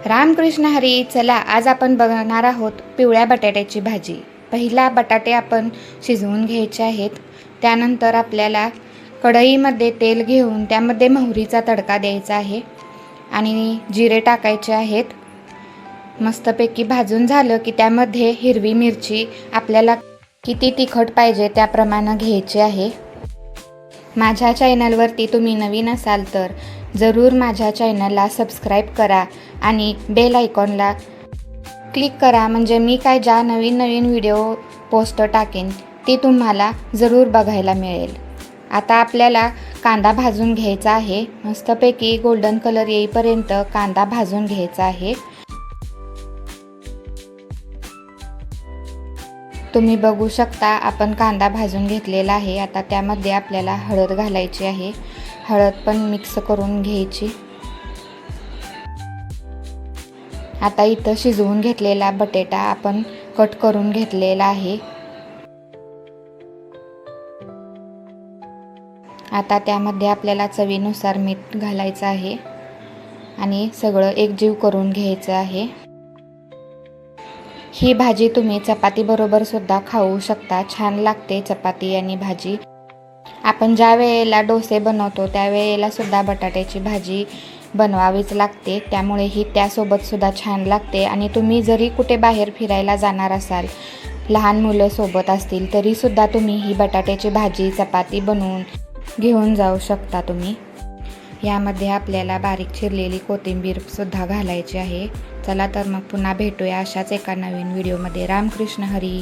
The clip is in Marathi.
रामकृष्ण हरी. चला, आज आपण बघणार आहोत पिवळ्या बटाट्याची भाजी. पहिला बटाटे आपण शिजवून घ्यायचे आहेत. त्यानंतर आपल्याला कढईमध्ये तेल घेऊन त्यामध्ये मोहरीचा तडका द्यायचा आहे आणि जिरे टाकायचे आहेत. मस्तपैकी भाजून झालं की त्यामध्ये हिरवी मिरची आपल्याला किती तिखट पाहिजे त्याप्रमाणे घ्यायची आहे. माझ्या चॅनलवरती तुम्ही नवीन असाल तर जरूर माझ्या चॅनलला सबस्क्राईब करा आणि बेल आयकॉनला क्लिक करा, म्हणजे मी काय ज्या नवीन व्हिडिओ पोस्ट टाकेन ते तुम्हाला जरूर बघायला मिळेल. आता आपल्याला कांदा भाजून घ्यायचा आहे. मस्तपैकी गोल्डन कलर येईपर्यंत कांदा भाजून घ्यायचा आहे. तुम्ही बघू शकता आपण कांदा भाजून घेतलेला आहे. आता त्यामध्ये आपल्याला हळद घालायची आहे. हळद पण मिक्स करून घ्यायची. आता इथं शिजवून घेतलेला बटाटा आपण कट करून घेतलेला आहे. आता त्यामध्ये आपल्याला चवीनुसार मीठ घालायचं आहे आणि सगळं एकजीव करून घ्यायचं आहे. ही भाजी तुम्ही चपाती बरोबर सुद्धा खाऊ शकता. छान लागते चपाती आणि भाजी. आपण ज्या वेळेला डोसे बनवतो त्यावेळेला सुद्धा बटाट्याची भाजी बनवावीच लागते, त्यामुळे ही त्यासोबत सुद्धा छान लागते. आणि तुम्ही जरी कुठे बाहेर फिरायला जाणार असाल, लहान मुलं सोबत असतील तरी सुद्धा तुम्ही ही बटाट्याची भाजी चपाती बनवून घेऊन जाऊ शकता तुम्ही. यामध्ये आपल्याला बारीक चिरलेली कोथिंबीर सुद्धा घालायची आहे. चला तर मग पुन्हा भेटूया अशाच एका नवीन व्हिडिओमध्ये. रामकृष्ण हरी.